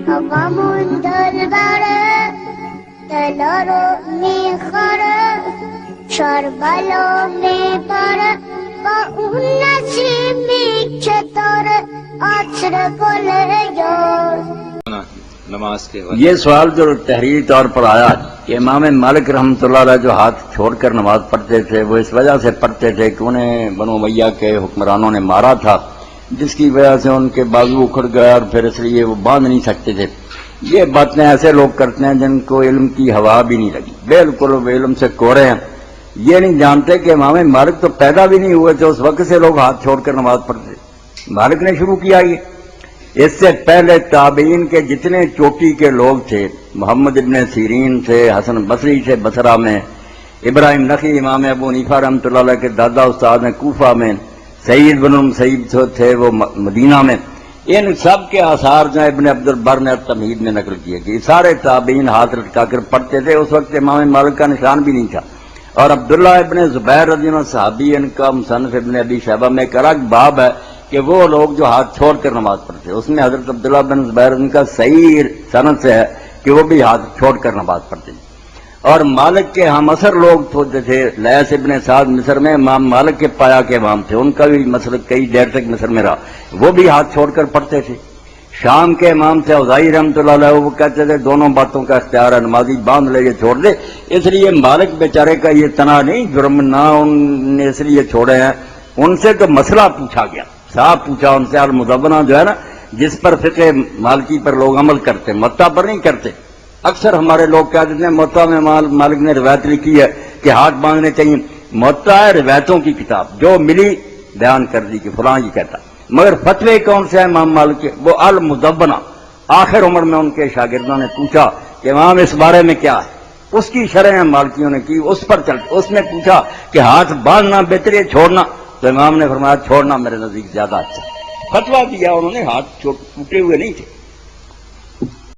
غم دلبره دلارو میخوره شربلو میباره با اون نسیمی که داره عطر گل یار. نماز کے یہ سوال جو تحریری طور پر آیا کہ امام مالک رحمۃ اللہ علیہ جو ہاتھ چھوڑ کر نماز پڑھتے تھے وہ اس وجہ سے پڑھتے تھے کہ انہیں بنو امیہ کے حکمرانوں نے مارا تھا، جس کی وجہ سے ان کے بازو اکھڑ گیا اور پھر اس لیے وہ باندھ نہیں سکتے تھے. یہ باتیں ایسے لوگ کرتے ہیں جن کو علم کی ہوا بھی نہیں لگی، بالکل وہ علم سے کورے ہیں. یہ نہیں جانتے کہ امام مالک تو پیدا بھی نہیں ہوئے تھے اس وقت سے لوگ ہاتھ چھوڑ کر نماز پڑھتے تھے. مالک نے شروع کیا یہ. اس سے پہلے تابعین کے جتنے چوٹی کے لوگ تھے، محمد ابن سیرین تھے، حسن بصری تھے بصرہ میں، ابراہیم نخعی امام ابو حنیفہ رحمۃ اللہ علیہ کے دادا استاد ہیں کوفہ میں، سعید بن المسیب تھے وہ مدینہ میں. ان سب کے آثار جو ابن عبد البر نے تمہید میں نقل کیے کہ سارے تابعین ہاتھ لٹکا کر پڑھتے تھے. اس وقت امام مالک کا نشان بھی نہیں تھا. اور عبداللہ ابن زبیر رضی اللہ عنہ صحابی، ان کا مصنف ابن ابی شیبہ میں ایک الگ باب ہے کہ وہ لوگ جو ہاتھ چھوڑ کر نماز پڑھتے، اس میں حضرت عبداللہ بن زبیر ان کا صحیح سند سے ہے کہ وہ بھی ہاتھ چھوڑ کر نماز پڑھتے. اور مالک کے ہم اثر لوگ ہوتے تھے، لیث ابن سعد مصر میں امام مالک کے پایا کے امام تھے، ان کا بھی مسلک کئی دیر تک مصر میں رہا، وہ بھی ہاتھ چھوڑ کر پڑھتے تھے. شام کے امام تھے اوزاعی رحمۃ اللہ علیہ، وہ کہتے تھے دونوں باتوں کا اختیار ہے، نمازی باندھ لے یہ چھوڑ دے. اس لیے مالک بیچارے کا یہ تنا نہیں، جرم نہ ان نے اس لیے چھوڑے ہیں. ان سے تو مسئلہ پوچھا گیا، صاحب پوچھا ان سے، المدونہ جو ہے نا جس پر فقہ مالکی پر لوگ عمل کرتے، موطا پر نہیں کرتے. اکثر ہمارے لوگ کہہ دیتے ہیں موطا میں مالک نے روایت لکھی ہے کہ ہاتھ باندھنے چاہیے. موطا ہے روایتوں کی کتاب، جو ملی بیان کر دی کہ فلاں یہ کہتا. مگر فتوے کون سے ہیں امام مالک کے؟ وہ المدونہ. آخر عمر میں ان کے شاگردوں نے پوچھا کہ امام اس بارے میں کیا ہے، اس کی شرح مالکیوں نے کی، اس پر چل اس میں پوچھا کہ ہاتھ باندھنا بہتر ہے چھوڑنا، تو امام نے فرمایا چھوڑنا میرے نزدیک زیادہ اچھا. فتویٰ دیا انہوں نے، ہاتھ ٹوٹے ہوئے نہیں تھے.